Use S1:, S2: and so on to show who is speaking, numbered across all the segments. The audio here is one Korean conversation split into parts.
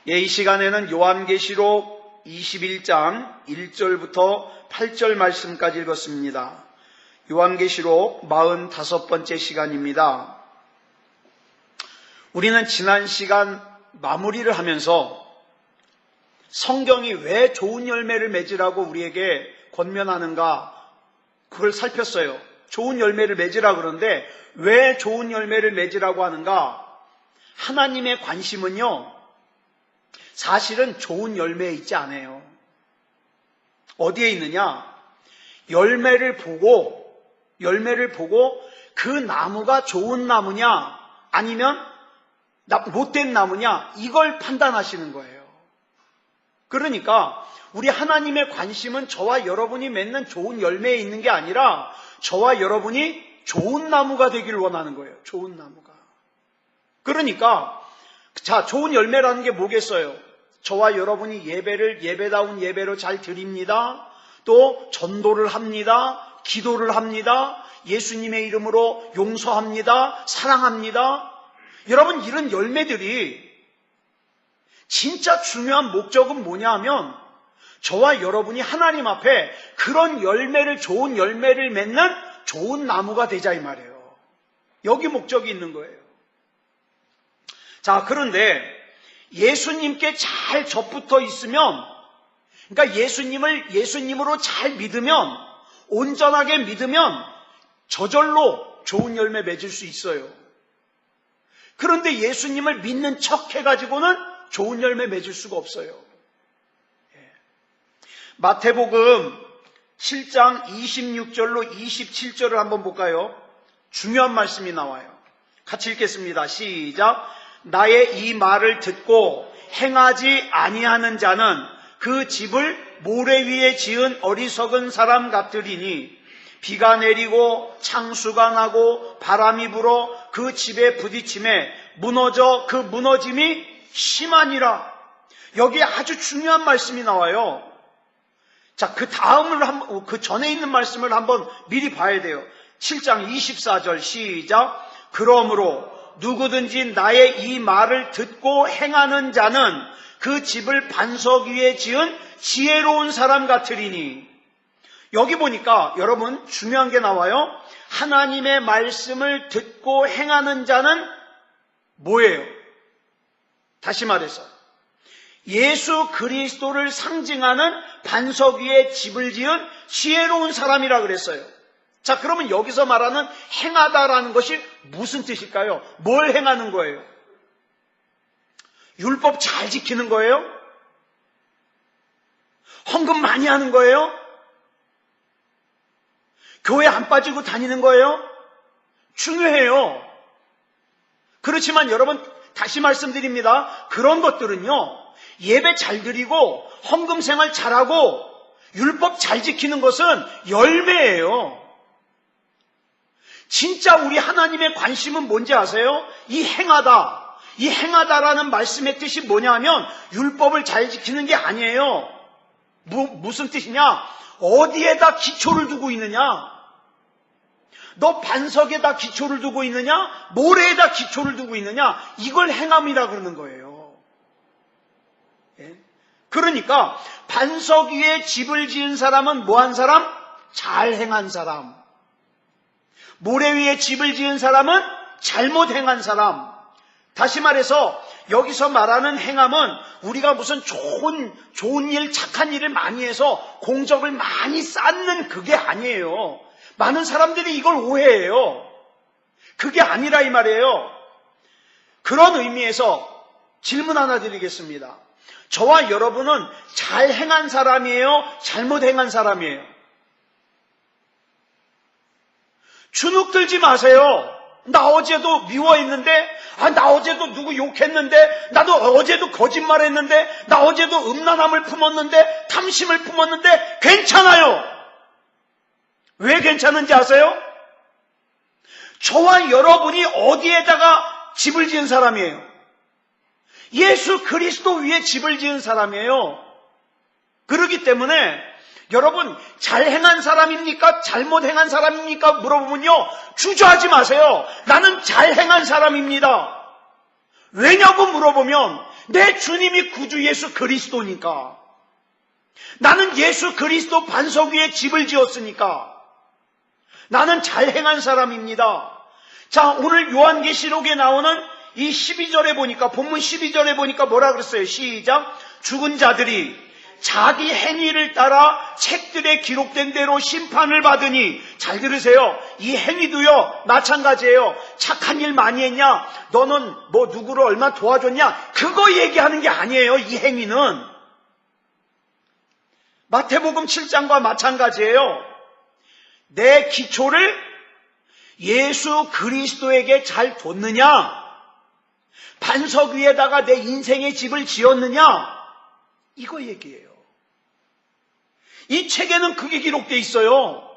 S1: 이 시간에는 요한계시록 21장 1절부터 8절 말씀까지 읽었습니다. 요한계시록 45번째 시간입니다. 우리는 지난 시간 마무리를 하면서 성경이 왜 좋은 열매를 맺으라고 우리에게 권면하는가, 그걸 살폈어요. 좋은 열매를 맺으라 그러는데 왜 좋은 열매를 맺으라고 하는가? 하나님의 관심은요, 사실은 좋은 열매에 있지 않아요. 어디에 있느냐? 열매를 보고 그 나무가 좋은 나무냐 아니면 못된 나무냐, 이걸 판단하시는 거예요. 그러니까 우리 하나님의 관심은 저와 여러분이 맺는 좋은 열매에 있는 게 아니라 저와 여러분이 좋은 나무가 되기를 원하는 거예요. 좋은 나무가. 그러니까 좋은 열매라는 게 뭐겠어요? 저와 여러분이 예배를 예배다운 예배로 잘 드립니다. 또 전도를 합니다. 기도를 합니다. 예수님의 이름으로 용서합니다. 사랑합니다. 여러분, 이런 열매들이 진짜 중요한 목적은 뭐냐 하면 저와 여러분이 하나님 앞에 그런 열매를, 좋은 열매를 맺는 좋은 나무가 되자, 이 말이에요. 여기 목적이 있는 거예요. 자, 그런데 예수님께 잘 접붙어 있으면, 그러니까 예수님으로 잘 믿으면, 온전하게 믿으면 저절로 좋은 열매 맺을 수 있어요. 그런데 예수님을 믿는 척 해가지고는 좋은 열매 맺을 수가 없어요. 마태복음 7장 26절로 27절을 한번 볼까요? 중요한 말씀이 나와요. 같이 읽겠습니다. 시작. 나의 이 말을 듣고 행하지 아니하는 자는 그 집을 모래 위에 지은 어리석은 사람 같으리니 비가 내리고 창수가 나고 바람이 불어 그 집에 부딪힘에 무너져 그 무너짐이 심하니라. 여기에 아주 중요한 말씀이 나와요. 자, 그 전에 있는 말씀을 한번 미리 봐야 돼요. 7장 24절 시작. 그러므로 누구든지 나의 이 말을 듣고 행하는 자는 그 집을 반석 위에 지은 지혜로운 사람 같으리니. 여기 보니까 여러분 중요한 게 나와요. 하나님의 말씀을 듣고 행하는 자는 뭐예요? 다시 말해서 예수 그리스도를 상징하는 반석 위에 집을 지은 지혜로운 사람이라 그랬어요. 자, 그러면 여기서 말하는 행하다라는 것이 무슨 뜻일까요? 뭘 행하는 거예요? 율법 잘 지키는 거예요? 헌금 많이 하는 거예요? 교회 안 빠지고 다니는 거예요? 중요해요. 그렇지만 여러분, 다시 말씀드립니다. 그런 것들은요, 예배 잘 드리고 헌금 생활 잘하고 율법 잘 지키는 것은 열매예요. 진짜 우리 하나님의 관심은 뭔지 아세요? 이 행하다라는 말씀의 뜻이 뭐냐면 율법을 잘 지키는 게 아니에요. 무슨 뜻이냐? 어디에다 기초를 두고 있느냐? 너 반석에다 기초를 두고 있느냐? 모래에다 기초를 두고 있느냐? 이걸 행함이라 그러는 거예요. 예? 그러니까 반석 위에 집을 지은 사람은 뭐한 사람? 잘 행한 사람. 모래 위에 집을 지은 사람은 잘못 행한 사람. 다시 말해서 여기서 말하는 행함은 우리가 무슨 좋은 일, 착한 일을 많이 해서 공적을 많이 쌓는 그게 아니에요. 많은 사람들이 이걸 오해해요. 그게 아니라 이 말이에요. 그런 의미에서 질문 하나 드리겠습니다. 저와 여러분은 잘 행한 사람이에요? 잘못 행한 사람이에요? 주눅 들지 마세요. 나 어제도 미워했는데, 나 어제도 누구 욕했는데, 나도 어제도 거짓말했는데, 나 어제도 음란함을 품었는데, 탐심을 품었는데, 괜찮아요. 왜 괜찮은지 아세요? 저와 여러분이 어디에다가 집을 지은 사람이에요? 예수 그리스도 위에 집을 지은 사람이에요. 그렇기 때문에 여러분, 잘 행한 사람입니까? 잘못 행한 사람입니까? 물어보면요, 주저하지 마세요. 나는 잘 행한 사람입니다. 왜냐고 물어보면 내 주님이 구주 예수 그리스도니까. 나는 예수 그리스도 반석 위에 집을 지었으니까. 나는 잘 행한 사람입니다. 자, 오늘 요한계시록에 나오는 이 12절에 보니까, 본문 12절에 보니까 뭐라 그랬어요? 시작. 죽은 자들이 자기 행위를 따라 책들에 기록된 대로 심판을 받으니, 잘 들으세요. 이 행위도요, 마찬가지예요. 착한 일 많이 했냐? 너는 뭐 누구를 얼마 도와줬냐? 그거 얘기하는 게 아니에요. 이 행위는. 마태복음 7장과 마찬가지예요. 내 기초를 예수 그리스도에게 잘 뒀느냐? 반석 위에다가 내 인생의 집을 지었느냐? 이거 얘기해요. 이 책에는 그게 기록되어 있어요.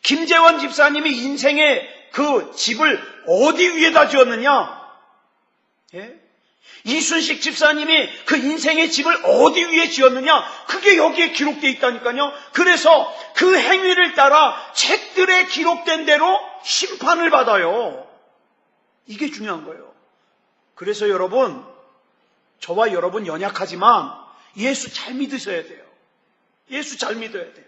S1: 김재원 집사님이 인생의 그 집을 어디 위에다 지었느냐? 예? 이순식 집사님이 그 인생의 집을 어디 위에 지었느냐? 그게 여기에 기록되어 있다니까요. 그래서 그 행위를 따라 책들에 기록된 대로 심판을 받아요. 이게 중요한 거예요. 그래서 여러분, 저와 여러분 연약하지만 예수 잘 믿으셔야 돼요. 예수 잘 믿어야 돼요.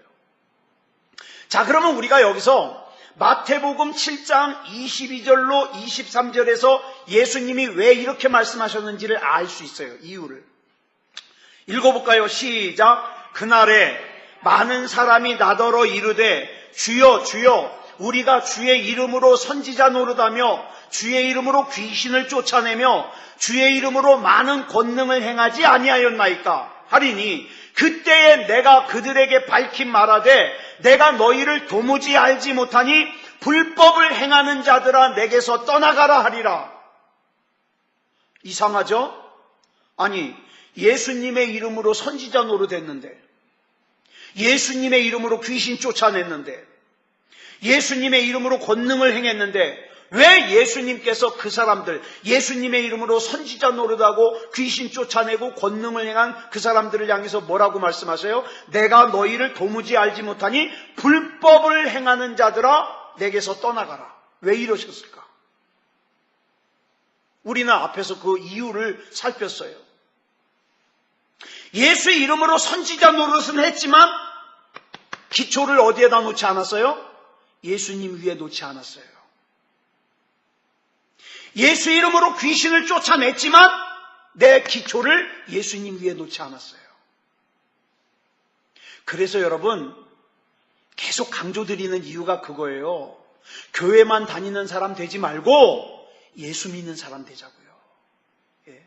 S1: 자, 그러면 우리가 여기서 마태복음 7장 22절로 23절에서 예수님이 왜 이렇게 말씀하셨는지를 알 수 있어요. 이유를. 읽어볼까요? 시작. 그날에 많은 사람이 나더러 이르되 주여 주여 우리가 주의 이름으로 선지자 노릇하며 주의 이름으로 귀신을 쫓아내며 주의 이름으로 많은 권능을 행하지 아니하였나이까 하리니 그때에 내가 그들에게 밝힌 말하되 내가 너희를 도무지 알지 못하니 불법을 행하는 자들아 내게서 떠나가라 하리라. 이상하죠? 아니, 예수님의 이름으로 선지자 노릇했는데, 예수님의 이름으로 귀신 쫓아냈는데, 예수님의 이름으로 권능을 행했는데 왜 예수님께서 그 사람들, 예수님의 이름으로 선지자 노릇하고 귀신 쫓아내고 권능을 행한 그 사람들을 향해서 뭐라고 말씀하세요? 내가 너희를 도무지 알지 못하니 불법을 행하는 자들아 내게서 떠나가라. 왜 이러셨을까? 우리는 앞에서 그 이유를 살폈어요. 예수의 이름으로 선지자 노릇은 했지만 기초를 어디에다 놓지 않았어요? 예수님 위에 놓지 않았어요. 예수 이름으로 귀신을 쫓아냈지만 내 기초를 예수님 위에 놓지 않았어요. 그래서 여러분, 계속 강조드리는 이유가 그거예요. 교회만 다니는 사람 되지 말고 예수 믿는 사람 되자고요. 예.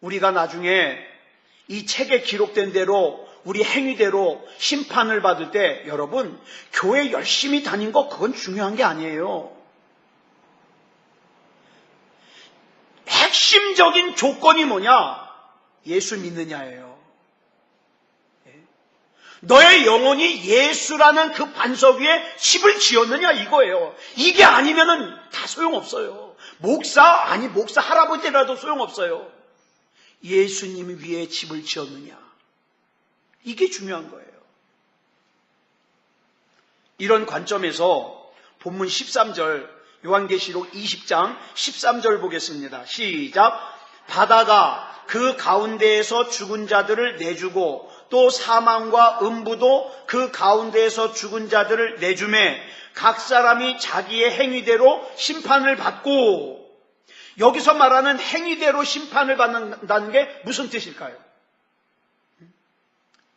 S1: 우리가 나중에 이 책에 기록된 대로 우리 행위대로 심판을 받을 때 여러분, 교회 열심히 다닌 거 그건 중요한 게 아니에요. 핵심적인 조건이 뭐냐? 예수 믿느냐예요. 너의 영혼이 예수라는 그 반석 위에 집을 지었느냐 이거예요. 이게 아니면은 다 소용없어요. 목사 할아버지라도 소용없어요. 예수님 위에 집을 지었느냐. 이게 중요한 거예요. 이런 관점에서 본문 13절 요한계시록 20장 13절 보겠습니다. 시작. 바다가 그 가운데에서 죽은 자들을 내주고 또 사망과 음부도 그 가운데에서 죽은 자들을 내주매 각 사람이 자기의 행위대로 심판을 받고. 여기서 말하는 행위대로 심판을 받는다는 게 무슨 뜻일까요?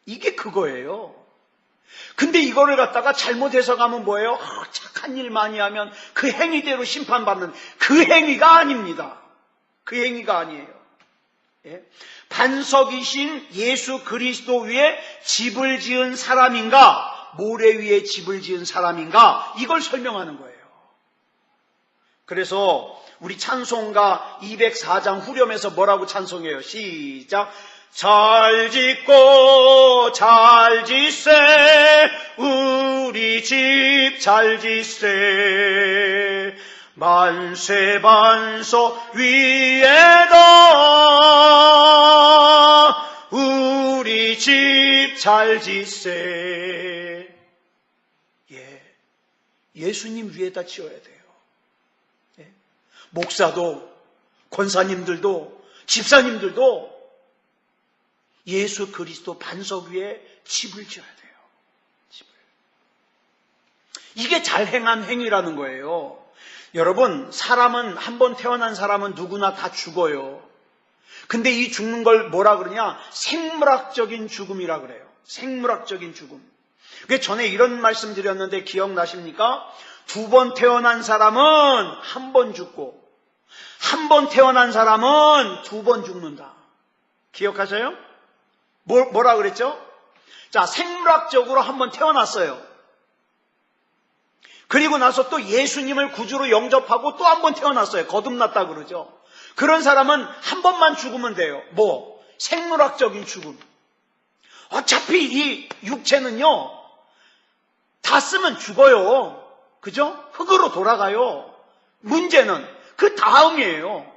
S1: 이게 그거예요. 근데 이거를 갖다가 잘못 해석하면 뭐예요? 착한 일 많이 하면 그 행위대로 심판받는, 그 행위가 아닙니다. 그 행위가 아니에요. 예? 반석이신 예수 그리스도 위에 집을 지은 사람인가, 모래 위에 집을 지은 사람인가, 이걸 설명하는 거예요. 그래서 우리 찬송가 204장 후렴에서 뭐라고 찬송해요? 시작. 잘 짓고 잘 짓세 우리 집 잘 짓세 만세 반석 위에다 우리 집 잘 짓세. 예수님 위에다 지어야 돼요. 목사도 권사님들도 집사님들도 예수 그리스도 반석 위에 집을 지어야 돼요. 집을. 이게 잘 행한 행위라는 거예요. 여러분, 사람은 한 번 태어난 사람은 누구나 다 죽어요. 근데 이 죽는 걸 뭐라 그러냐? 생물학적인 죽음이라 그래요. 생물학적인 죽음. 그 전에 이런 말씀 드렸는데 기억나십니까? 2번 태어난 사람은 한 번 죽고, 한 번 태어난 사람은 2번 죽는다. 기억하세요? 뭐라 그랬죠? 자, 생물학적으로 한 번 태어났어요. 그리고 나서 또 예수님을 구주로 영접하고 또 한 번 태어났어요. 거듭났다 그러죠. 그런 사람은 한 번만 죽으면 돼요. 생물학적인 죽음. 어차피 이 육체는요, 다 쓰면 죽어요. 그죠? 흙으로 돌아가요. 문제는 그 다음이에요.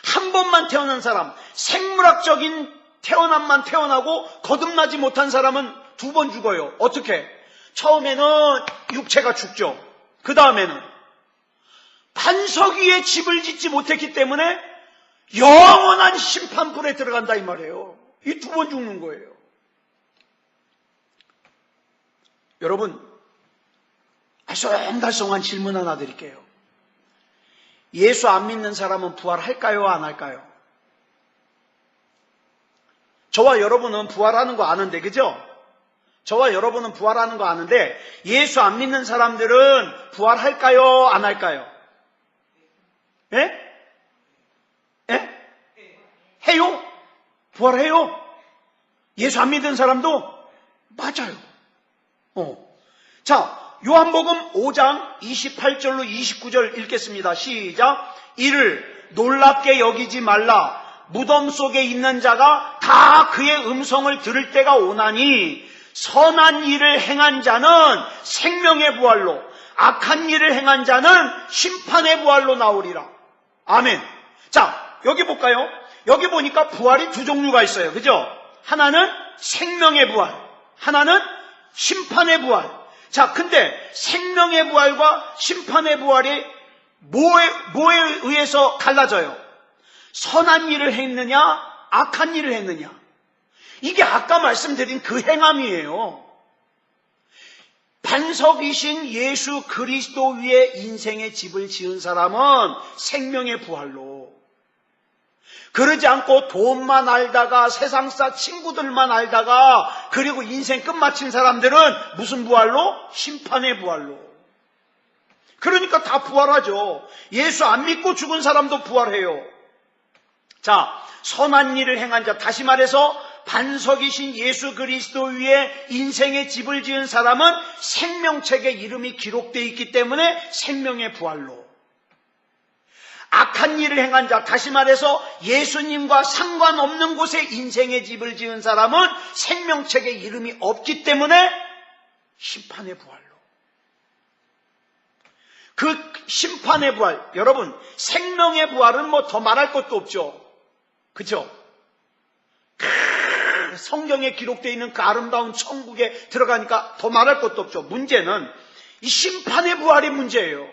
S1: 한 번만 태어난 사람, 생물학적인 태어남만 태어나고 거듭나지 못한 사람은 2번 죽어요. 어떻게? 처음에는 육체가 죽죠. 그 다음에는 반석 위에 집을 짓지 못했기 때문에 영원한 심판불에 들어간다 이 말이에요. 이 2번 죽는 거예요. 여러분, 알쏭달쏭한 질문 하나 드릴게요. 예수 안 믿는 사람은 부활할까요? 안 할까요? 저와 여러분은 부활하는 거 아는데, 그죠? 저와 여러분은 부활하는 거 아는데 예수 안 믿는 사람들은 부활할까요? 안 할까요? 예? 예? 해요? 부활해요? 예수 안 믿는 사람도? 맞아요. 자, 요한복음 5장 28절로 29절 읽겠습니다. 시작. 이를 놀랍게 여기지 말라. 무덤 속에 있는 자가 다 그의 음성을 들을 때가 오나니 선한 일을 행한 자는 생명의 부활로, 악한 일을 행한 자는 심판의 부활로 나오리라. 아멘. 자, 여기 볼까요? 여기 보니까 부활이 2종류가 있어요. 그죠? 하나는 생명의 부활, 하나는 심판의 부활. 자, 근데 생명의 부활과 심판의 부활이 뭐에 의해서 갈라져요? 선한 일을 했느냐, 악한 일을 했느냐. 이게 아까 말씀드린 그 행함이에요. 반석이신 예수 그리스도 위에 인생의 집을 지은 사람은 생명의 부활로, 그러지 않고 돈만 알다가 세상사 친구들만 알다가 그리고 인생 끝마친 사람들은 무슨 부활로? 심판의 부활로. 그러니까 다 부활하죠. 예수 안 믿고 죽은 사람도 부활해요. 자, 선한 일을 행한 자, 다시 말해서 반석이신 예수 그리스도 위에 인생의 집을 지은 사람은 생명책에 이름이 기록되어 있기 때문에 생명의 부활로. 악한 일을 행한 자, 다시 말해서 예수님과 상관없는 곳에 인생의 집을 지은 사람은 생명책에 이름이 없기 때문에 심판의 부활로. 그 심판의 부활, 여러분, 생명의 부활은 뭐 더 말할 것도 없죠. 그렇죠? 성경에 기록되어 있는 그 아름다운 천국에 들어가니까 더 말할 것도 없죠. 문제는 이 심판의 부활이 문제예요.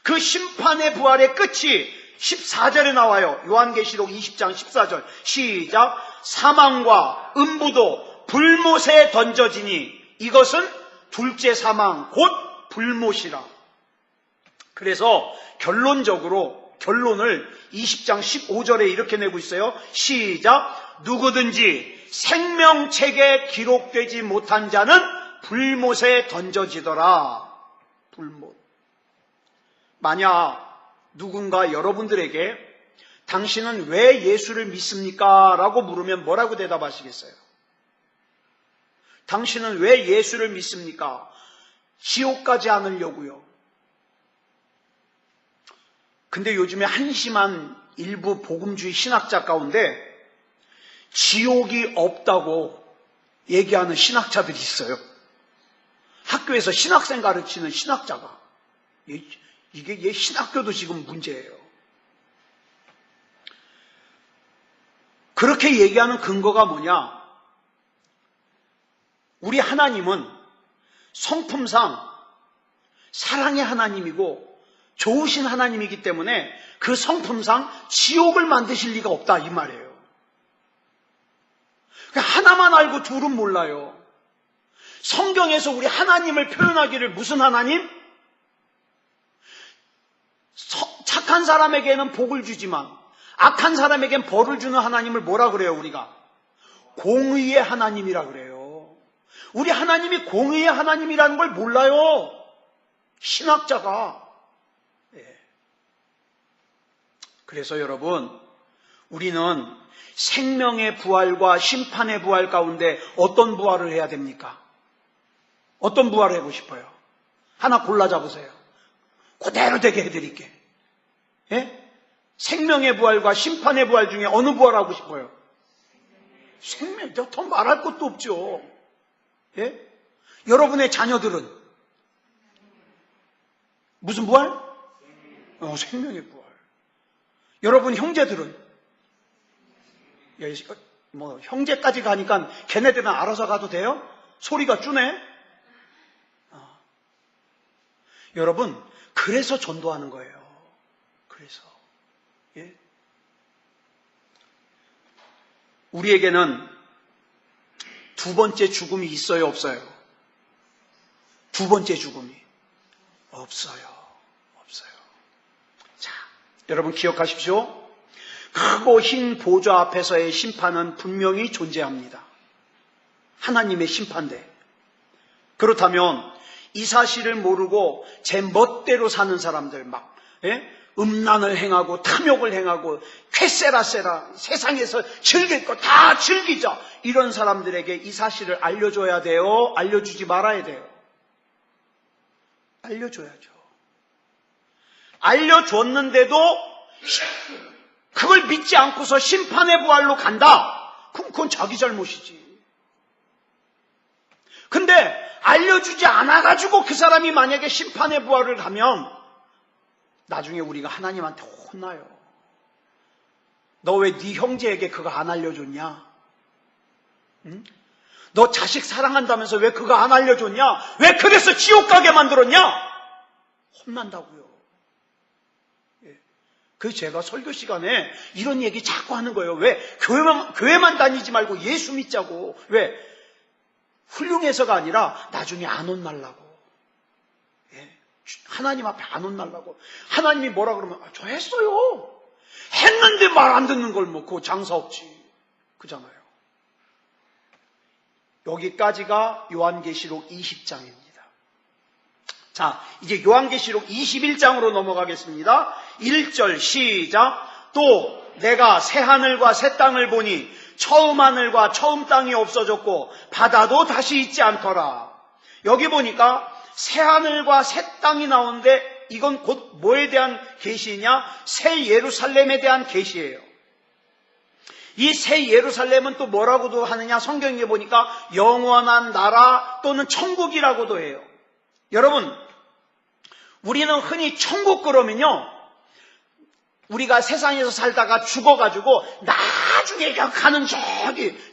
S1: 그 심판의 부활의 끝이 14절에 나와요. 요한계시록 20장 14절 시작. 사망과 음부도 불못에 던져지니 이것은 둘째 사망 곧 불못이라. 그래서 결론을 20장 15절에 이렇게 내고 있어요. 시작. 누구든지 생명책에 기록되지 못한 자는 불못에 던져지더라. 불못. 만약 누군가 여러분들에게 당신은 왜 예수를 믿습니까? 라고 물으면 뭐라고 대답하시겠어요? 당신은 왜 예수를 믿습니까? 지옥 가지 않으려고요. 근데 요즘에 한심한 일부 복음주의 신학자 가운데 지옥이 없다고 얘기하는 신학자들이 있어요. 학교에서 신학생 가르치는 신학자가. 이게 신학교도 지금 문제예요. 그렇게 얘기하는 근거가 뭐냐? 우리 하나님은 성품상 사랑의 하나님이고 좋으신 하나님이기 때문에 그 성품상 지옥을 만드실 리가 없다 이 말이에요. 하나만 알고 둘은 몰라요. 성경에서 우리 하나님을 표현하기를 무슨 하나님? 착한 사람에게는 복을 주지만 악한 사람에겐 벌을 주는 하나님을 뭐라 그래요 우리가? 공의의 하나님이라 그래요. 우리 하나님이 공의의 하나님이라는 걸 몰라요. 신학자가. 그래서 여러분, 우리는 생명의 부활과 심판의 부활 가운데 어떤 부활을 해야 됩니까? 어떤 부활을 해보고 싶어요? 하나 골라 잡으세요. 그대로 되게 해드릴게. 예? 생명의 부활과 심판의 부활 중에 어느 부활 하고 싶어요? 생명, 더 말할 것도 없죠. 예? 여러분의 자녀들은 무슨 부활? 생명의 부활. 여러분 형제들은 형제까지 가니까 걔네들은 알아서 가도 돼요? 소리가 주네. 여러분, 그래서 전도하는 거예요. 그래서 예? 우리에게는 두 번째 죽음이 있어요, 없어요? 두 번째 죽음이 없어요. 자, 여러분 기억하십시오. 크고 흰 보좌 앞에서의 심판은 분명히 존재합니다. 하나님의 심판대. 그렇다면 이 사실을 모르고 제 멋대로 사는 사람들, 음란을 행하고 탐욕을 행하고 쾌세라세라 세상에서 즐길 거 다 즐기자, 이런 사람들에게 이 사실을 알려줘야 돼요? 알려주지 말아야 돼요? 알려줘야죠. 알려줬는데도 그걸 믿지 않고서 심판의 부활로 간다? 그럼 그건 자기 잘못이지. 근데 알려주지 않아가지고 그 사람이 만약에 심판의 부활을 가면 나중에 우리가 하나님한테 혼나요. 너 왜 네 형제에게 그거 안 알려줬냐? 응? 너 자식 사랑한다면서 왜 그거 안 알려줬냐? 왜 그래서 지옥 가게 만들었냐? 혼난다고요. 그래서 제가 설교 시간에 이런 얘기 자꾸 하는 거예요. 왜? 교회만 다니지 말고 예수 믿자고. 왜? 훌륭해서가 아니라 나중에 안 혼날라고. 하나님 앞에 안 혼날라고. 하나님이 뭐라 그러면 저 했어요. 했는데 말 안 듣는 걸 뭐 그거 장사 없지. 그잖아요. 여기까지가 요한계시록 20장입니다. 자, 이제 요한계시록 21장으로 넘어가겠습니다. 1절 시작. 또 내가 새 하늘과 새 땅을 보니 처음 하늘과 처음 땅이 없어졌고 바다도 다시 있지 않더라. 여기 보니까 새 하늘과 새 땅이 나오는데 이건 곧 뭐에 대한 계시냐? 새 예루살렘에 대한 계시예요. 이 새 예루살렘은 또 뭐라고도 하느냐? 성경에 보니까 영원한 나라 또는 천국이라고도 해요. 여러분, 우리는 흔히 천국 그러면요, 우리가 세상에서 살다가 죽어가지고 나중에 가는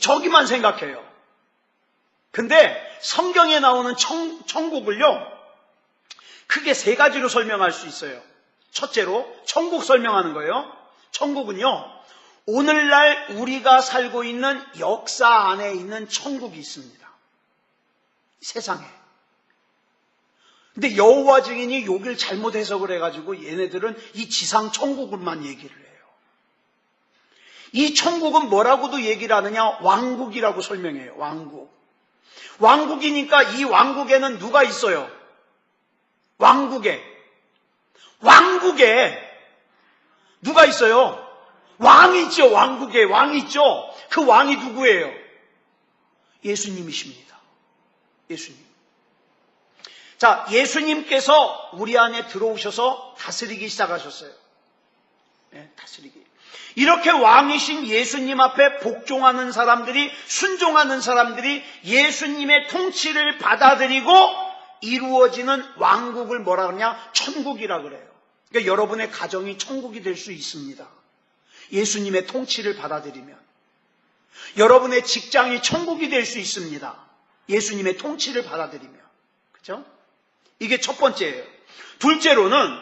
S1: 저기만 생각해요. 근데 성경에 나오는 천국을요, 크게 세 가지로 설명할 수 있어요. 첫째로 천국 설명하는 거예요. 천국은요, 오늘날 우리가 살고 있는 역사 안에 있는 천국이 있습니다. 세상에. 근데 여호와 증인이 여길 잘못 해석을 해가지고 얘네들은 이 지상 천국을만 얘기를 해요. 이 천국은 뭐라고도 얘기를 하느냐? 왕국이라고 설명해요. 왕국. 왕국이니까 이 왕국에는 누가 있어요? 왕국에 누가 있어요? 왕이 있죠. 왕국에 왕이 있죠. 그 왕이 누구예요? 예수님이십니다. 예수님. 자, 예수님께서 우리 안에 들어오셔서 다스리기 시작하셨어요. 네, 다스리기. 이렇게 왕이신 예수님 앞에 복종하는 사람들이, 순종하는 사람들이 예수님의 통치를 받아들이고 이루어지는 왕국을 뭐라 그러냐? 천국이라 그래요. 그러니까 여러분의 가정이 천국이 될 수 있습니다. 예수님의 통치를 받아들이면. 여러분의 직장이 천국이 될 수 있습니다. 예수님의 통치를 받아들이면. 그렇죠? 이게 첫 번째예요. 둘째로는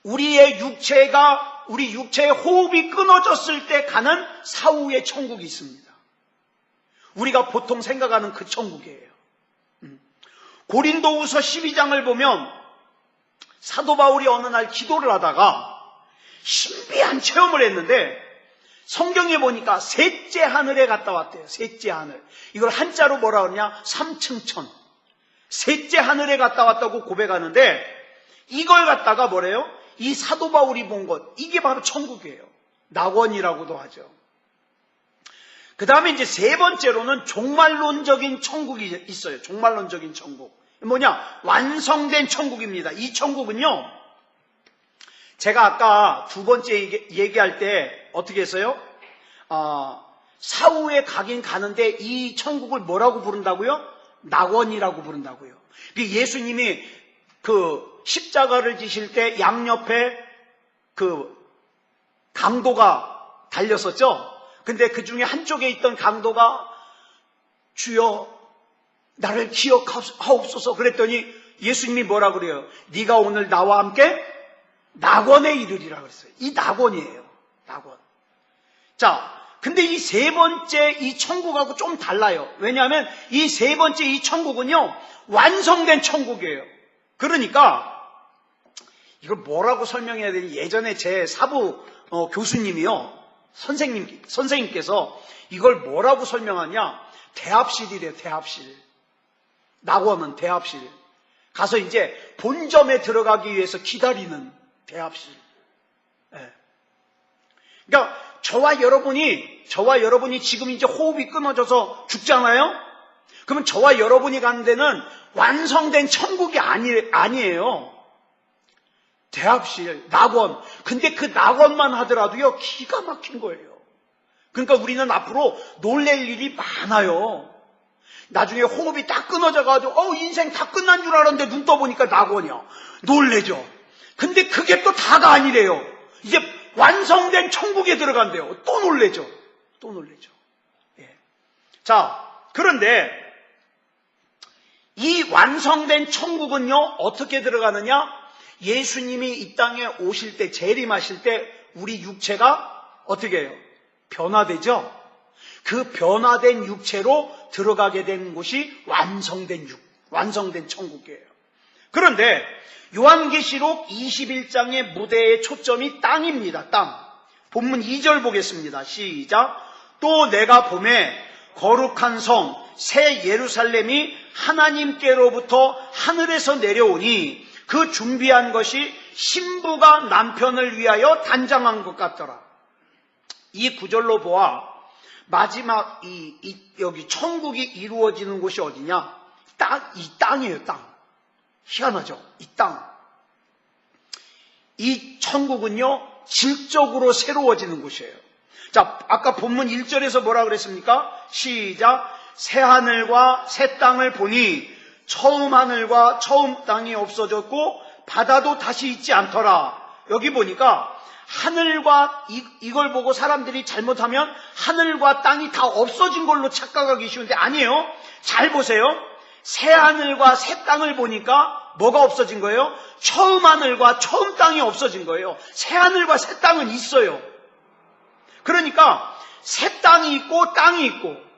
S1: 우리 육체의 호흡이 끊어졌을 때 가는 사후의 천국이 있습니다. 우리가 보통 생각하는 그 천국이에요. 고린도후서 12장을 보면 사도 바울이 어느 날 기도를 하다가 신비한 체험을 했는데 성경에 보니까 셋째 하늘에 갔다 왔대요. 셋째 하늘. 이걸 한자로 뭐라 그러냐? 삼층천. 셋째 하늘에 갔다 왔다고 고백하는데 이걸 갖다가 뭐래요? 이 사도 바울이 본 것, 이게 바로 천국이에요. 낙원이라고도 하죠. 그 다음에 이제 세 번째로는 종말론적인 천국이 있어요. 종말론적인 천국. 뭐냐? 완성된 천국입니다. 이 천국은요, 제가 아까 두 번째 얘기할 때 어떻게 했어요? 사후에 가긴 가는데 이 천국을 뭐라고 부른다고요? 낙원이라고 부른다고요. 예수님이 그 십자가를 지실 때 양옆에 그 강도가 달렸었죠? 근데 그 중에 한쪽에 있던 강도가 주여 나를 기억하옵소서 그랬더니 예수님이 뭐라 그래요? 네가 오늘 나와 함께 낙원에 이르리라 그랬어요. 이 낙원이에요. 낙원. 자, 근데 이 세 번째 이 천국하고 좀 달라요. 왜냐하면 이 세 번째 이 천국은요, 완성된 천국이에요. 그러니까 이걸 뭐라고 설명해야 되니? 예전에 제 사부 교수님이요, 선생님께서 이걸 뭐라고 설명하냐? 대합실이래요. 대합실. 낙원은 대합실. 가서 이제 본점에 들어가기 위해서 기다리는 대합실. 네. 그러니까 저와 여러분이 지금 이제 호흡이 끊어져서 죽잖아요? 그러면 저와 여러분이 가는 데는 완성된 천국이 아니에요. 대합실, 낙원. 근데 그 낙원만 하더라도요, 기가 막힌 거예요. 그러니까 우리는 앞으로 놀랄 일이 많아요. 나중에 호흡이 딱 끊어져가지고, 인생 다 끝난 줄 알았는데 눈 떠보니까 낙원이야. 놀래죠. 근데 그게 또 다가 아니래요. 이제 완성된 천국에 들어간대요. 또 놀래죠. 또 놀래죠. 예. 자, 그런데 이 완성된 천국은요, 어떻게 들어가느냐? 예수님이 이 땅에 오실 때, 재림하실 때 우리 육체가 어떻게 해요? 변화되죠? 그 변화된 육체로 들어가게 된 곳이 완성된 천국이에요. 그런데 요한계시록 21장의 무대의 초점이 땅입니다. 땅. 본문 2절 보겠습니다. 시작. 또 내가 보매 거룩한 성 새 예루살렘이 하나님께로부터 하늘에서 내려오니 그 준비한 것이 신부가 남편을 위하여 단장한 것 같더라. 이 구절로 보아 마지막 여기 천국이 이루어지는 곳이 어디냐? 이 땅이에요. 땅. 희한하죠? 이 땅. 이 천국은요, 질적으로 새로워지는 곳이에요. 자, 아까 본문 1절에서 뭐라 그랬습니까? 시작. 새 하늘과 새 땅을 보니 처음 하늘과 처음 땅이 없어졌고 바다도 다시 있지 않더라. 여기 보니까 하늘과 이걸 보고 사람들이 잘못하면 하늘과 땅이 다 없어진 걸로 착각하기 쉬운데 아니에요. 잘 보세요. 새 하늘과 새 땅을 보니까 뭐가 없어진 거예요? 처음 하늘과 처음 땅이 없어진 거예요. 새 하늘과 새 땅은 있어요. 그러니까 새 땅이 있고 땅이 있고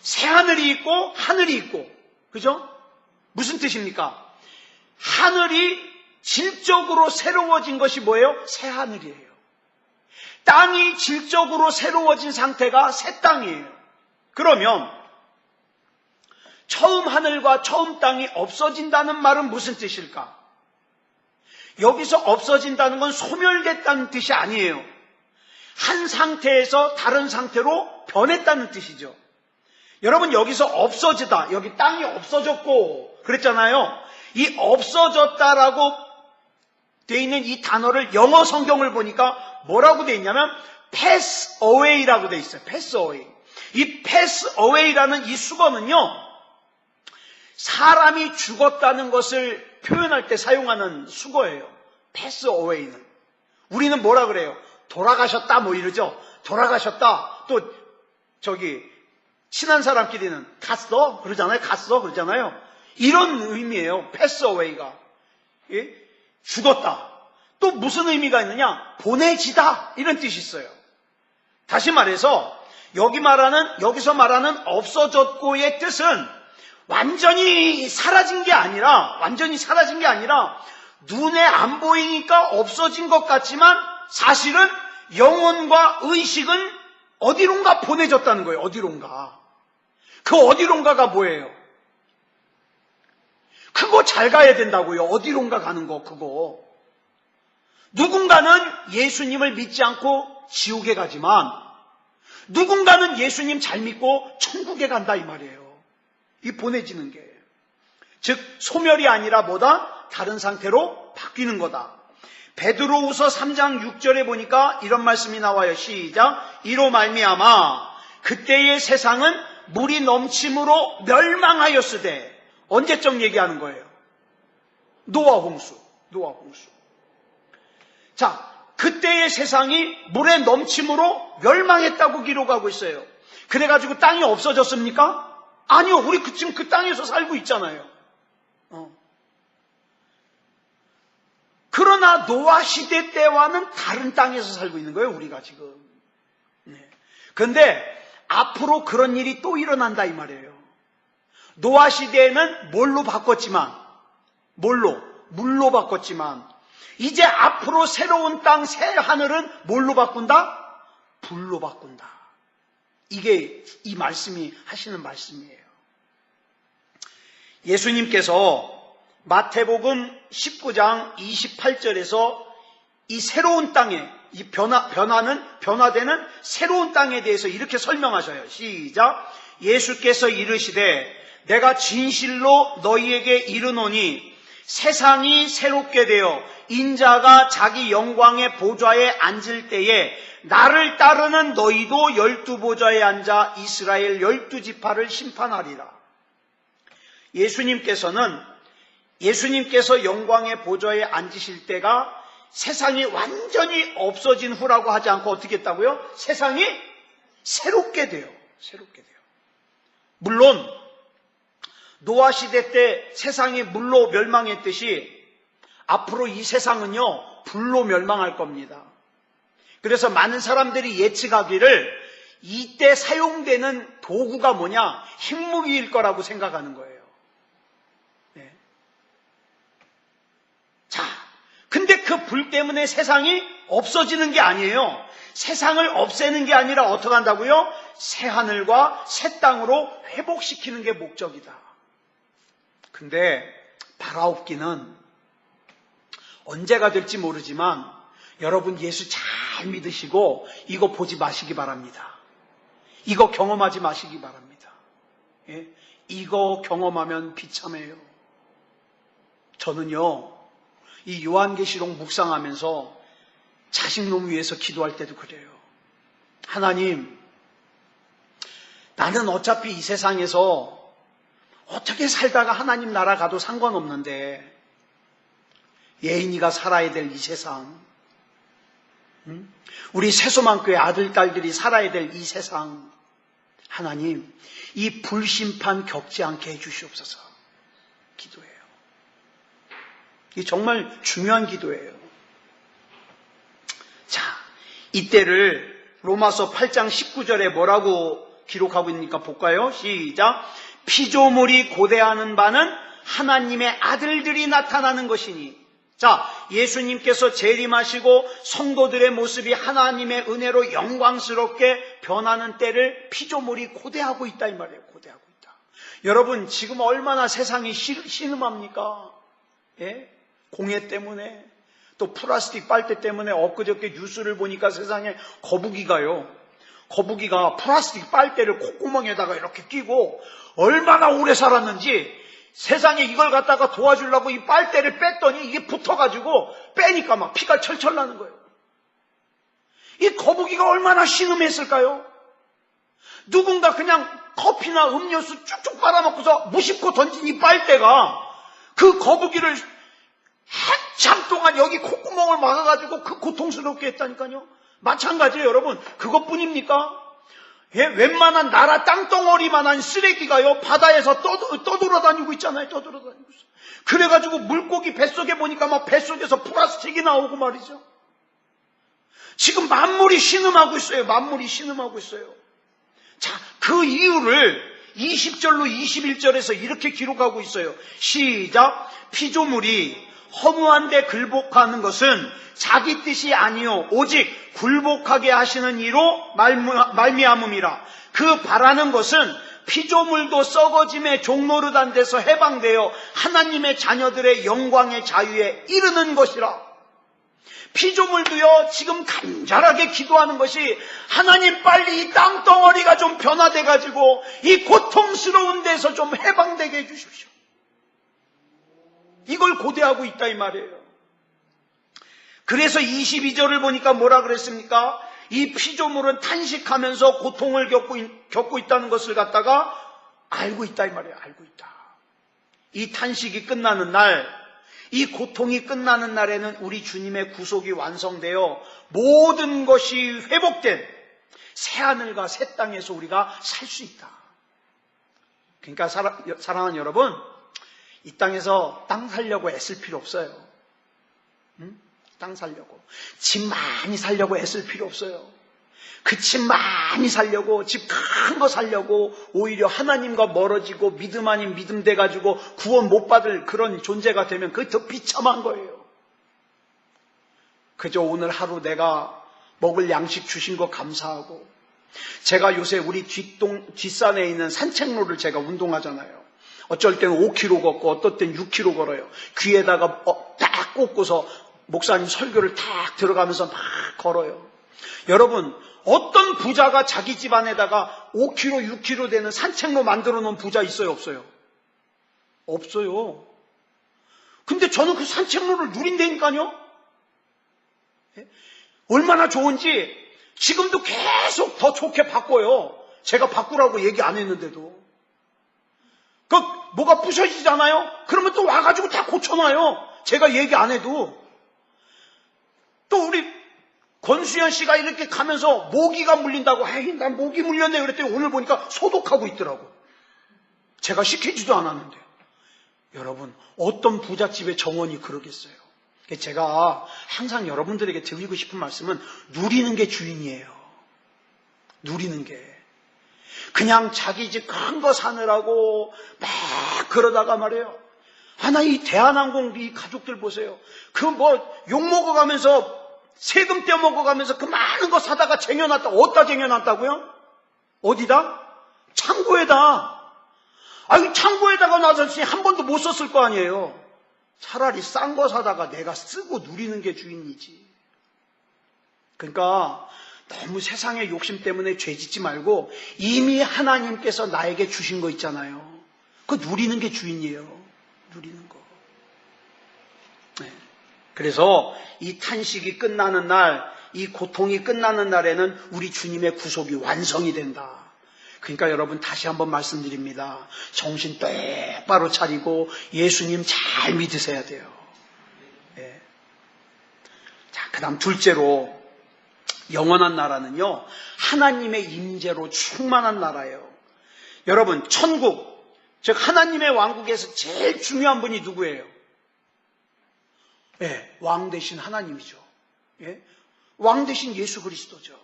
S1: 새 하늘이 있고 하늘이 있고, 그죠? 무슨 뜻입니까? 하늘이 질적으로 새로워진 것이 뭐예요? 새 하늘이에요. 땅이 질적으로 새로워진 상태가 새 땅이에요. 그러면 처음 하늘과 처음 땅이 없어진다는 말은 무슨 뜻일까? 여기서 없어진다는 건 소멸됐다는 뜻이 아니에요. 한 상태에서 다른 상태로 변했다는 뜻이죠. 여러분, 여기서 없어지다, 여기 땅이 없어졌고 그랬잖아요. 이 없어졌다라고 되어 있는 이 단어를 영어 성경을 보니까 뭐라고 되어 있냐면 pass away라고 되어 있어요. pass away. 이 pass away라는 이 수거는요, 사람이 죽었다는 것을 표현할 때 사용하는 수거예요. pass away는. 우리는 뭐라 그래요? 돌아가셨다 뭐 이러죠. 돌아가셨다. 또 친한 사람끼리는 갔어? 그러잖아요. 갔어? 그러잖아요. 이런 의미예요. pass away가. 예? 죽었다. 또 무슨 의미가 있느냐? 보내지다 이런 뜻이 있어요. 다시 말해서 여기서 말하는 없어졌고의 뜻은 완전히 사라진 게 아니라 눈에 안 보이니까 없어진 것 같지만 사실은 영혼과 의식은 어디론가 보내졌다는 거예요. 어디론가. 그 어디론가가 뭐예요? 그거 잘 가야 된다고요. 어디론가 가는 거 그거. 누군가는 예수님을 믿지 않고 지옥에 가지만 누군가는 예수님 잘 믿고 천국에 간다 이 말이에요. 이 보내지는 게. 즉 소멸이 아니라 뭐다? 다른 상태로 바뀌는 거다. 베드로후서 3장 6절에 보니까 이런 말씀이 나와요. 시작. 이로 말미암아 그때의 세상은 물이 넘침으로 멸망하였으되 언제적 얘기하는 거예요? 노아 홍수. 자, 그때의 세상이 물에 넘침으로 멸망했다고 기록하고 있어요. 그래가지고 땅이 없어졌습니까? 아니요. 우리 지금 그 땅에서 살고 있잖아요. 그러나 노아 시대 때와는 다른 땅에서 살고 있는 거예요. 우리가 지금. 그런데 앞으로 그런 일이 또 일어난다 이 말이에요. 노아 시대에는 물로 바꿨지만 이제 앞으로 새로운 땅, 새 하늘은 뭘로 바꾼다? 불로 바꾼다. 이게 이 말씀이 하시는 말씀이에요. 예수님께서 마태복음 19장 28절에서 이 새로운 땅에, 이 변화되는 새로운 땅에 대해서 이렇게 설명하셔요. 시작. 예수께서 이르시되 내가 진실로 너희에게 이르노니 세상이 새롭게 되어 인자가 자기 영광의 보좌에 앉을 때에 나를 따르는 너희도 12보좌에 앉아 이스라엘 12지파를 심판하리라. 예수님께서 영광의 보좌에 앉으실 때가 세상이 완전히 없어진 후라고 하지 않고 어떻게 했다고요? 세상이 새롭게 돼요. 물론 노아 시대 때 세상이 물로 멸망했듯이 앞으로 이 세상은요 불로 멸망할 겁니다. 그래서 많은 사람들이 예측하기를 이때 사용되는 도구가 뭐냐? 핵무기일 거라고 생각하는 거예요. 자, 근데 그 불 때문에 세상이 없어지는 게 아니에요. 세상을 없애는 게 아니라 어떻게 한다고요? 새 하늘과 새 땅으로 회복시키는 게 목적이다. 근데 바라옵기는 언제가 될지 모르지만 여러분 예수 잘 믿으시고 이거 보지 마시기 바랍니다. 이거 경험하지 마시기 바랍니다. 예? 이거 경험하면 비참해요. 저는요 이 요한계시록 묵상하면서 자식놈 위해서 기도할 때도 그래요. 하나님, 나는 어차피 이 세상에서 어떻게 살다가 하나님 나라 가도 상관없는데 예인이가 살아야 될 이 세상, 우리 새소망교회 아들, 딸들이 살아야 될 이 세상, 하나님 이 불심판 겪지 않게 해주시옵소서 기도해요. 이게 정말 중요한 기도예요. 자, 이때를 로마서 8장 19절에 뭐라고 기록하고 있으니까 볼까요? 시작. 피조물이 고대하는 바는 하나님의 아들들이 나타나는 것이니. 자, 예수님께서 재림하시고 성도들의 모습이 하나님의 은혜로 영광스럽게 변하는 때를 피조물이 고대하고 있다 이 말이에요. 고대하고 있다. 여러분 지금 얼마나 세상이 신음합니까? 예? 공해 때문에 또 플라스틱 빨대 때문에 엊그저께 뉴스를 보니까 세상에 거북이가 플라스틱 빨대를 콧구멍에다가 이렇게 끼고 얼마나 오래 살았는지 세상에 이걸 갖다가 도와주려고 이 빨대를 뺐더니 이게 붙어가지고 빼니까 막 피가 철철 나는 거예요. 이 거북이가 얼마나 신음했을까요? 누군가 그냥 커피나 음료수 쭉쭉 빨아먹고서 무심코 던진 이 빨대가 그 거북이를 한참 동안 여기 콧구멍을 막아가지고 그 고통스럽게 했다니까요. 마찬가지예요, 여러분. 그것뿐입니까? 예, 웬만한 나라 땅덩어리만한 쓰레기가요 바다에서 떠돌아다니고 있잖아요. 떠돌아다니고 있어요. 그래가지고 물고기 뱃속에 보니까 막 뱃속에서 플라스틱이 나오고 말이죠. 지금 만물이 신음하고 있어요. 만물이 신음하고 있어요. 자, 그 이유를 20절로 21절에서 이렇게 기록하고 있어요. 시작. 피조물이 허무한데 굴복하는 것은 자기 뜻이 아니요 오직 굴복하게 하시는 이로 말미암음이라. 그 바라는 것은 피조물도 썩어짐의 종노릇한 데서 해방되어 하나님의 자녀들의 영광의 자유에 이르는 것이라. 피조물도요 지금 간절하게 기도하는 것이 하나님 빨리 이 땅덩어리가 좀 변화돼가지고 이 고통스러운 데서 좀 해방되게 해주십시오. 이걸 고대하고 있다 이 말이에요. 그래서 22절을 보니까 뭐라 그랬습니까? 이 피조물은 탄식하면서 고통을 겪고 있다는 것을 갖다가 알고 있다 이 말이에요. 알고 있다. 이 탄식이 끝나는 날, 이 고통이 끝나는 날에는 우리 주님의 구속이 완성되어 모든 것이 회복된 새하늘과 새 땅에서 우리가 살 수 있다. 그러니까 사랑하는 여러분, 이 땅에서 땅 살려고 애쓸 필요 없어요. 땅 살려고. 집 많이 살려고 애쓸 필요 없어요. 그 집 많이 살려고, 집 큰 거 살려고 오히려 하나님과 멀어지고 믿음 아닌 믿음 돼가지고 구원 못 받을 그런 존재가 되면 그게 더 비참한 거예요. 그저 오늘 하루 내가 먹을 양식 주신 거 감사하고, 제가 요새 우리 뒷산에 있는 산책로를 제가 운동하잖아요. 어쩔 때는 5km 걷고 어떨 땐 6km 걸어요. 귀에다가 딱 꽂고서 목사님 설교를 딱 들어가면서 막 걸어요. 여러분, 어떤 부자가 자기 집안에다가 5km, 6km 되는 산책로 만들어 놓은 부자 있어요? 없어요? 없어요. 근데 저는 그 산책로를 누린다니까요. 얼마나 좋은지 지금도 계속 더 좋게 바꿔요. 제가 바꾸라고 얘기 안 했는데도. 뭐가 부서지잖아요? 그러면 또 와가지고 다 고쳐놔요. 제가 얘기 안 해도. 또 우리 권수현 씨가 이렇게 가면서 모기가 물린다고, 에이, 난 모기 물렸네 그랬더니 오늘 보니까 소독하고 있더라고. 제가 시키지도 않았는데. 여러분, 어떤 부잣집의 정원이 그러겠어요? 제가 항상 여러분들에게 드리고 싶은 말씀은 누리는 게 주인이에요. 누리는 게. 그냥 자기 집 큰 거 사느라고 막 그러다가 말이에요. 나 이 대한항공 이 가족들 보세요. 욕 먹어가면서 세금 떼어먹어가면서 그 많은 거 사다가 쟁여놨다. 어디다 쟁여놨다고요? 어디다? 창고에다. 창고에다가 놔뒀으니 한 번도 못 썼을 거 아니에요. 차라리 싼 거 사다가 내가 쓰고 누리는 게 주인이지. 그러니까 너무 세상의 욕심 때문에 죄 짓지 말고 이미 하나님께서 나에게 주신 거 있잖아요. 그거 누리는 게 주인이에요. 누리는 거. 네. 그래서 이 탄식이 끝나는 날, 이 고통이 끝나는 날에는 우리 주님의 구속이 완성이 된다. 그러니까 여러분 다시 한번 말씀드립니다. 정신 똑바로 차리고 예수님 잘 믿으셔야 돼요. 네. 자, 그 다음 둘째로 영원한 나라는요, 하나님의 임재로 충만한 나라예요. 여러분, 천국, 즉 하나님의 왕국에서 제일 중요한 분이 누구예요? 예, 왕 대신 하나님이죠. 예? 왕 대신 예수 그리스도죠.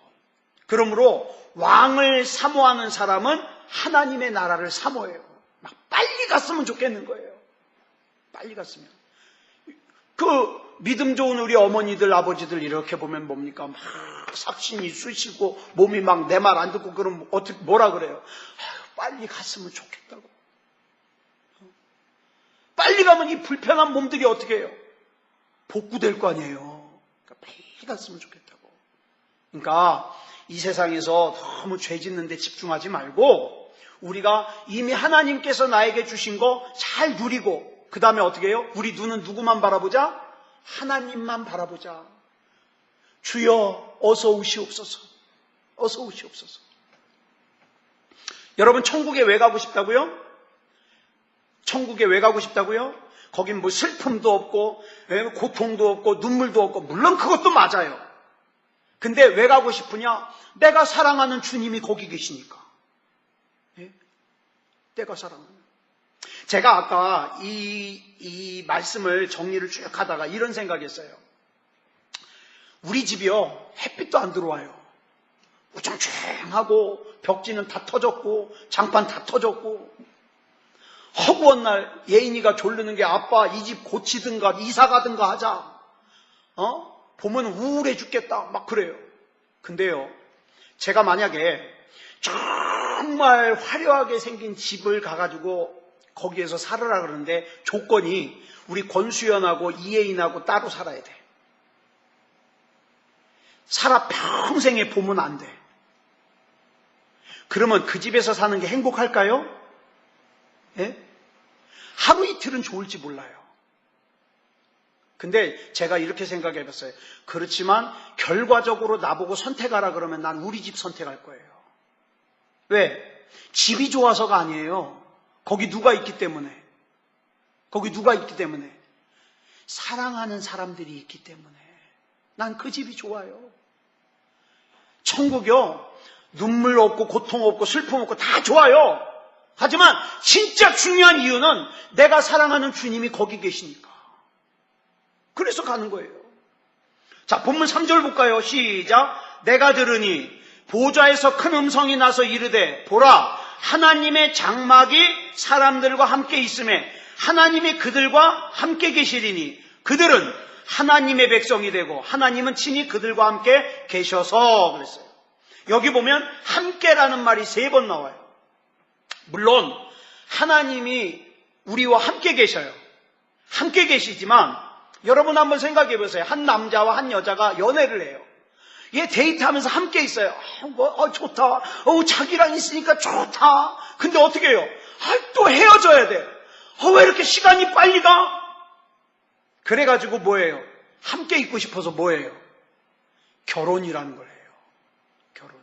S1: 그러므로 왕을 사모하는 사람은 하나님의 나라를 사모해요. 막 빨리 갔으면 좋겠는 거예요. 빨리 갔으면. 믿음 좋은 우리 어머니들, 아버지들 이렇게 보면 뭡니까? 막 삭신이 쑤시고 몸이 막 내 말 안 듣고 그럼 뭐라 그래요? 빨리 갔으면 좋겠다고. 빨리 가면 이 불편한 몸들이 어떻게 해요? 복구될 거 아니에요. 그러니까 빨리 갔으면 좋겠다고. 그러니까 이 세상에서 너무 죄 짓는 데 집중하지 말고 우리가 이미 하나님께서 나에게 주신 거 잘 누리고 그 다음에 어떻게 해요? 우리 눈은 누구만 바라보자? 하나님만 바라보자. 주여 어서 오시옵소서. 어서 오시옵소서. 여러분 천국에 왜 가고 싶다고요? 천국에 왜 가고 싶다고요? 거긴 뭐 슬픔도 없고 고통도 없고 눈물도 없고 물론 그것도 맞아요. 근데 왜 가고 싶으냐? 내가 사랑하는 주님이 거기 계시니까. 예? 내가 사랑하는. 제가 아까 이 말씀을 정리를 쭉 하다가 이런 생각했어요. 우리 집이요, 햇빛도 안 들어와요. 우중충하고 벽지는 다 터졌고 장판 다 터졌고, 허구한 날 예인이가 졸르는 게 아빠 이 집 고치든가 이사 가든가 하자. 보면 우울해 죽겠다 막 그래요. 근데요, 제가 만약에 정말 화려하게 생긴 집을 가가지고 거기에서 살으라 그러는데 조건이 우리 권수연하고 이예인하고 따로 살아야 돼. 살아 평생에 보면 안 돼. 그러면 그 집에서 사는 게 행복할까요? 예? 하루 이틀은 좋을지 몰라요. 근데 제가 이렇게 생각해 봤어요. 그렇지만 결과적으로 나보고 선택하라 그러면 난 우리 집 선택할 거예요. 왜? 집이 좋아서가 아니에요. 거기 누가 있기 때문에. 거기 누가 있기 때문에. 사랑하는 사람들이 있기 때문에. 난 그 집이 좋아요. 천국이요, 눈물 없고 고통 없고 슬픔 없고 다 좋아요. 하지만 진짜 중요한 이유는 내가 사랑하는 주님이 거기 계시니까. 그래서 가는 거예요. 자, 본문 3절 볼까요? 시작. 내가 들으니 보좌에서 큰 음성이 나서 이르되 보라, 하나님의 장막이 사람들과 함께 있음에 하나님이 그들과 함께 계시리니 그들은 하나님의 백성이 되고 하나님은 친히 그들과 함께 계셔서 그랬어요. 여기 보면 함께라는 말이 3번 나와요. 물론 하나님이 우리와 함께 계셔요. 함께 계시지만 여러분 한번 생각해 보세요. 한 남자와 한 여자가 연애를 해요. 얘 데이트하면서 함께 있어요. 좋다. 자기랑 있으니까 좋다. 근데 어떻게 해요? 또 헤어져야 돼. 왜 이렇게 시간이 빨리 가? 그래가지고 뭐예요? 함께 있고 싶어서 뭐예요? 결혼이라는 거예요. 결혼.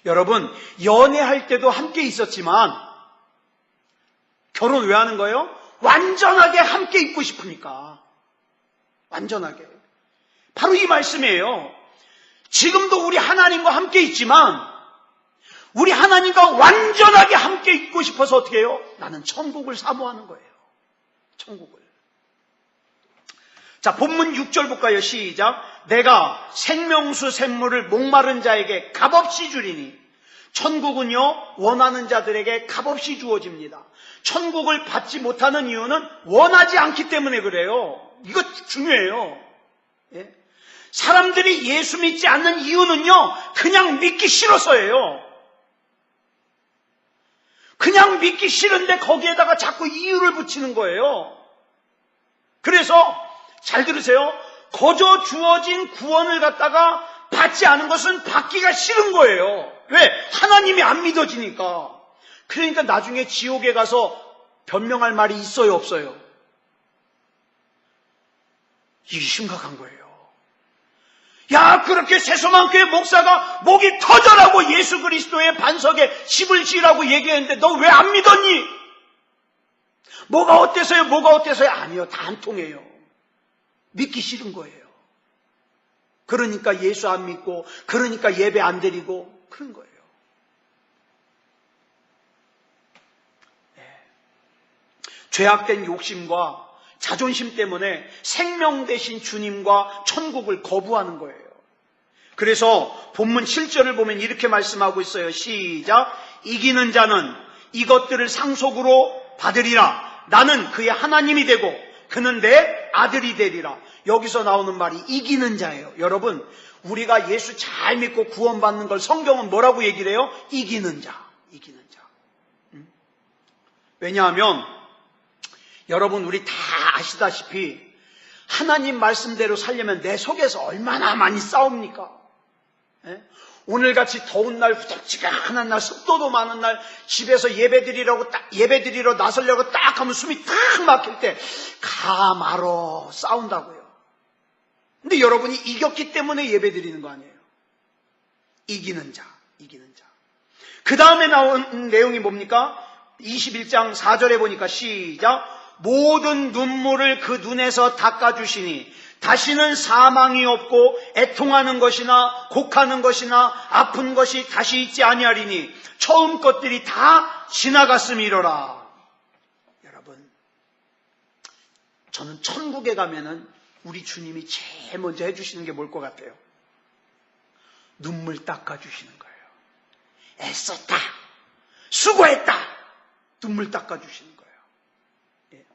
S1: 여러분, 연애할 때도 함께 있었지만 결혼 왜 하는 거예요? 완전하게 함께 있고 싶으니까. 완전하게. 바로 이 말씀이에요. 지금도 우리 하나님과 함께 있지만 우리 하나님과 완전하게 함께 있고 싶어서 어떻게 해요? 나는 천국을 사모하는 거예요. 천국을. 자, 본문 6절 볼까요? 시작. 내가 생명수 샘물을 목마른 자에게 값없이 주리니 천국은요, 원하는 자들에게 값없이 주어집니다. 천국을 받지 못하는 이유는 원하지 않기 때문에 그래요. 이거 중요해요. 예? 사람들이 예수 믿지 않는 이유는요, 그냥 믿기 싫어서예요. 그냥 믿기 싫은데 거기에다가 자꾸 이유를 붙이는 거예요. 그래서 잘 들으세요. 거저 주어진 구원을 갖다가 받지 않은 것은 받기가 싫은 거예요. 왜? 하나님이 안 믿어지니까. 그러니까 나중에 지옥에 가서 변명할 말이 있어요, 없어요? 이게 심각한 거예요. 야, 그렇게 세소만교회 목사가 목이 터져라고 예수 그리스도의 반석에 집을 지으라고 얘기했는데 너 왜 안 믿었니? 뭐가 어때서요? 뭐가 어때서요? 아니요, 다 안 통해요. 믿기 싫은 거예요. 그러니까 예수 안 믿고, 그러니까 예배 안 드리고 그런 거예요. 네. 죄악된 욕심과 자존심 때문에 생명 대신 주님과 천국을 거부하는 거예요. 그래서 본문 7절을 보면 이렇게 말씀하고 있어요. 시작. 이기는 자는 이것들을 상속으로 받으리라. 나는 그의 하나님이 되고 그는 내 아들이 되리라. 여기서 나오는 말이 이기는 자예요. 여러분, 우리가 예수 잘 믿고 구원받는 걸 성경은 뭐라고 얘기를 해요? 이기는 자. 이기는 자. 왜냐하면 여러분, 우리 다 아시다시피 하나님 말씀대로 살려면 내 속에서 얼마나 많이 싸웁니까? 예? 오늘같이 더운 날, 후덥지근한 날, 습도도 많은 날 집에서 예배드리러 나서려고 딱 하면 숨이 딱 막힐 때 가 말어 싸운다고요. 근데 여러분이 이겼기 때문에 예배드리는 거 아니에요? 이기는 자, 이기는 자. 그 다음에 나온 내용이 뭡니까? 21장 4절에 보니까 시작. 모든 눈물을 그 눈에서 닦아주시니 다시는 사망이 없고 애통하는 것이나 곡하는 것이나 아픈 것이 다시 있지 아니하리니 처음 것들이 다 지나갔음이로라. 여러분, 저는 천국에 가면은 우리 주님이 제일 먼저 해주시는 게 뭘 것 같아요? 눈물 닦아주시는 거예요. 애썼다, 수고했다, 눈물 닦아주시는 거예요. 예.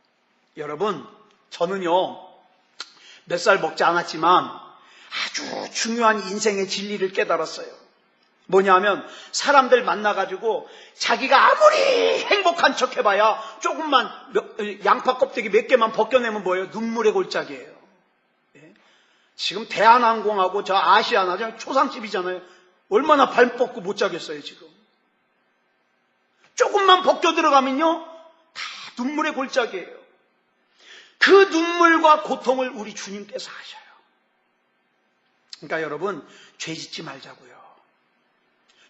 S1: 여러분, 저는요 몇 살 먹지 않았지만 아주 중요한 인생의 진리를 깨달았어요. 뭐냐면 사람들 만나가지고 자기가 아무리 행복한 척 해봐야 조금만 양파 껍데기 몇 개만 벗겨내면 뭐예요? 눈물의 골짜기예요. 예? 지금 대한항공하고 저 아시아나 초상집이잖아요. 얼마나 발 뻗고 못 자겠어요 지금. 조금만 벗겨 들어가면요 다 눈물의 골짜기예요. 그 눈물과 고통을 우리 주님께서 하셔요. 그러니까 여러분, 죄 짓지 말자고요.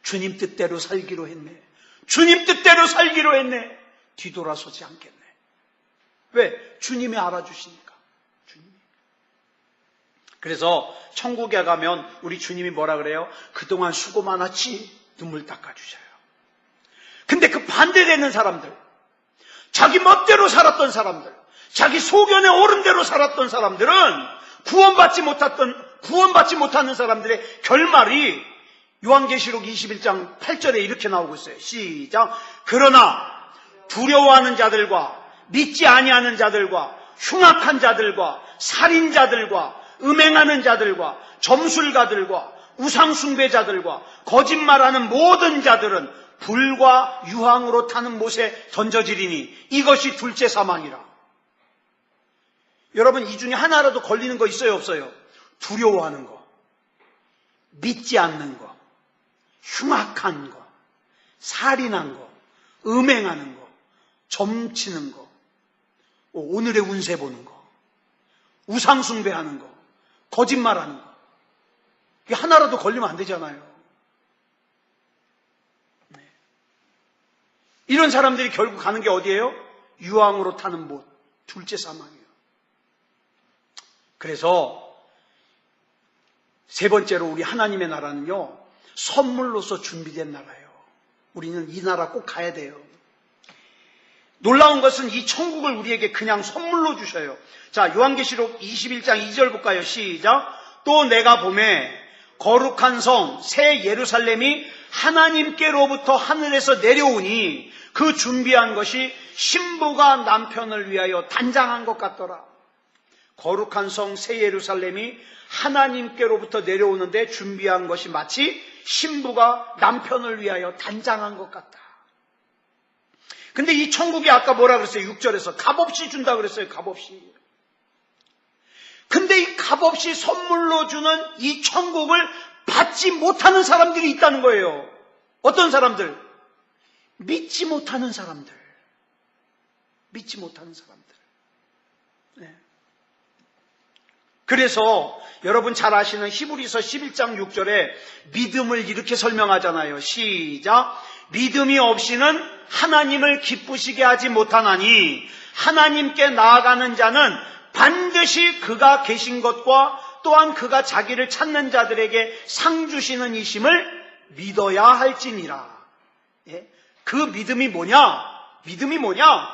S1: 주님 뜻대로 살기로 했네. 주님 뜻대로 살기로 했네. 뒤돌아서지 않겠네. 왜? 주님이 알아주시니까. 주님이. 그래서 천국에 가면 우리 주님이 뭐라 그래요? 그동안 수고 많았지? 눈물 닦아주셔요. 근데 그 반대되는 사람들, 자기 멋대로 살았던 사람들, 자기 소견에 오른 대로 살았던 사람들은 구원받지 못하는 사람들의 결말이 요한계시록 21장 8절에 이렇게 나오고 있어요. 시작. 그러나 두려워하는 자들과 믿지 아니하는 자들과 흉악한 자들과 살인자들과 음행하는 자들과 점술가들과 우상숭배자들과 거짓말하는 모든 자들은 불과 유황으로 타는 못에 던져지리니 이것이 둘째 사망이라. 여러분, 이 중에 하나라도 걸리는 거 있어요, 없어요? 두려워하는 거, 믿지 않는 거, 흉악한 거, 살인한 거, 음행하는 거, 점치는 거, 오늘의 운세 보는 거, 우상숭배하는 거, 거짓말하는 거. 이게 하나라도 걸리면 안 되잖아요. 네. 이런 사람들이 결국 가는 게 어디예요? 유황으로 타는 못, 둘째 사망이에요. 그래서 세 번째로 우리 하나님의 나라는요, 선물로서 준비된 나라예요. 우리는 이 나라 꼭 가야 돼요. 놀라운 것은 이 천국을 우리에게 그냥 선물로 주셔요. 자, 요한계시록 21장 2절 볼까요? 시작. 또 내가 보매 거룩한 성 새 예루살렘이 하나님께로부터 하늘에서 내려오니 그 준비한 것이 신부가 남편을 위하여 단장한 것 같더라. 거룩한 성 새 예루살렘이 하나님께로부터 내려오는데 준비한 것이 마치 신부가 남편을 위하여 단장한 것 같다. 근데 이 천국이 아까 뭐라 그랬어요? 6절에서 값없이 준다 그랬어요. 값없이. 근데 이 값없이 선물로 주는 이 천국을 받지 못하는 사람들이 있다는 거예요. 어떤 사람들? 믿지 못하는 사람들. 믿지 못하는 사람들. 네. 그래서 여러분 잘 아시는 히브리서 11장 6절에 믿음을 이렇게 설명하잖아요. 시작. 믿음이 없이는 하나님을 기쁘시게 하지 못하나니 하나님께 나아가는 자는 반드시 그가 계신 것과 또한 그가 자기를 찾는 자들에게 상 주시는 이심을 믿어야 할지니라. 예? 그 믿음이 뭐냐? 믿음이 뭐냐?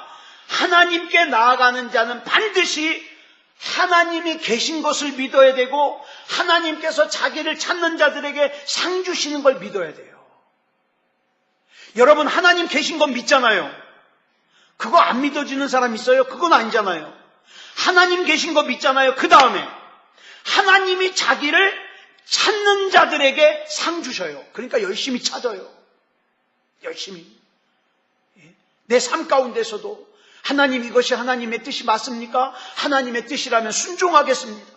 S1: 하나님께 나아가는 자는 반드시 하나님이 계신 것을 믿어야 되고 하나님께서 자기를 찾는 자들에게 상 주시는 걸 믿어야 돼요. 여러분, 하나님 계신 건 믿잖아요. 그거 안 믿어지는 사람 있어요? 그건 아니잖아요. 하나님 계신 거 믿잖아요. 그 다음에 하나님이 자기를 찾는 자들에게 상 주셔요. 그러니까 열심히 찾아요. 열심히. 내 삶 가운데서도 하나님, 이것이 하나님의 뜻이 맞습니까? 하나님의 뜻이라면 순종하겠습니다.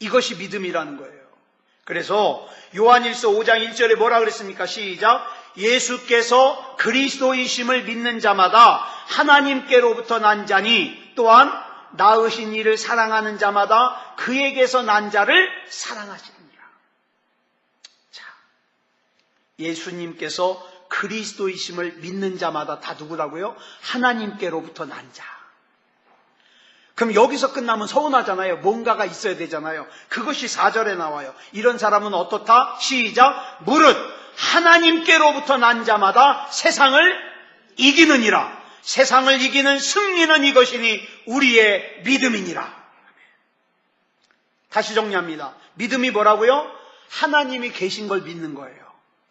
S1: 이것이 믿음이라는 거예요. 그래서 요한일서 5장 1절에 뭐라 그랬습니까? 시작. 예수께서 그리스도이심을 믿는 자마다 하나님께로부터 난 자니 또한 낳으신 이를 사랑하는 자마다 그에게서 난 자를 사랑하시느니라. 자, 예수님께서 그리스도이심을 믿는 자마다 다 누구라고요? 하나님께로부터 난 자. 그럼 여기서 끝나면 서운하잖아요. 뭔가가 있어야 되잖아요. 그것이 4절에 나와요. 이런 사람은 어떻다? 시작. 무릇 하나님께로부터 난 자마다 세상을 이기느니라. 세상을 이기는 승리는 이것이니 우리의 믿음이니라. 다시 정리합니다. 믿음이 뭐라고요? 하나님이 계신 걸 믿는 거예요.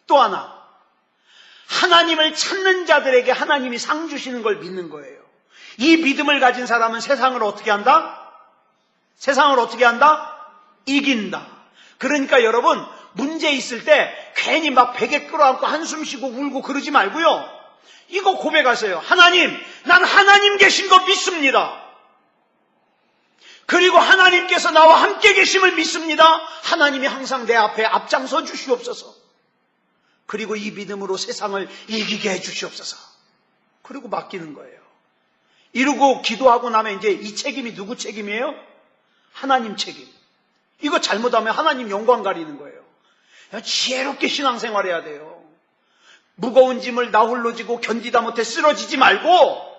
S1: 또 하나, 하나님을 찾는 자들에게 하나님이 상 주시는 걸 믿는 거예요. 이 믿음을 가진 사람은 세상을 어떻게 한다? 세상을 어떻게 한다? 이긴다. 그러니까 여러분, 문제 있을 때 괜히 막 베개 끌어안고 한숨 쉬고 울고 그러지 말고요. 이거 고백하세요. 하나님, 난 하나님 계신 거 믿습니다. 그리고 하나님께서 나와 함께 계심을 믿습니다. 하나님이 항상 내 앞에 앞장서 주시옵소서. 그리고 이 믿음으로 세상을 이기게 해 주시옵소서. 그리고 맡기는 거예요. 이러고 기도하고 나면 이제 이 책임이 누구 책임이에요? 하나님 책임. 이거 잘못하면 하나님 영광 가리는 거예요. 지혜롭게 신앙생활해야 돼요. 무거운 짐을 나 홀로 지고 견디다 못해 쓰러지지 말고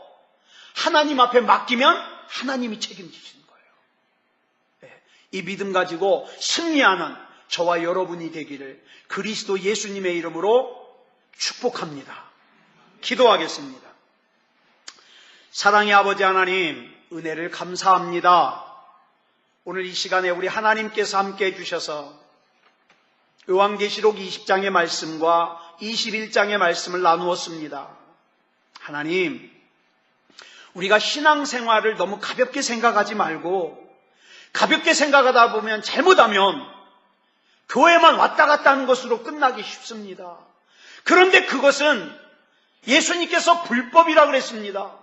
S1: 하나님 앞에 맡기면 하나님이 책임지시는 거예요. 네. 이 믿음 가지고 승리하는 저와 여러분이 되기를 그리스도 예수님의 이름으로 축복합니다. 기도하겠습니다. 사랑의 아버지 하나님, 은혜를 감사합니다. 오늘 이 시간에 우리 하나님께서 함께 해주셔서 요한계시록 20장의 말씀과 21장의 말씀을 나누었습니다. 하나님, 우리가 신앙생활을 너무 가볍게 생각하지 말고 가볍게 생각하다 보면 잘못하면 교회만 왔다 갔다 하는 것으로 끝나기 쉽습니다. 그런데 그것은 예수님께서 불법이라고 그랬습니다.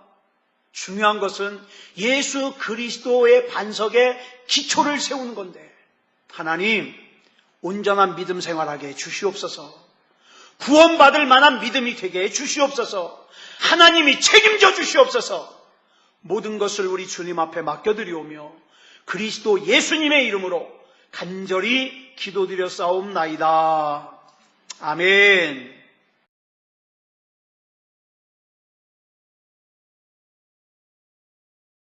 S1: 중요한 것은 예수 그리스도의 반석에 기초를 세우는 건데 하나님, 온전한 믿음 생활하게 해 주시옵소서. 구원받을 만한 믿음이 되게 해 주시옵소서. 하나님이 책임져 주시옵소서. 모든 것을 우리 주님 앞에 맡겨드리오며 그리스도 예수님의 이름으로 간절히 기도드려 싸움나이다. 아멘.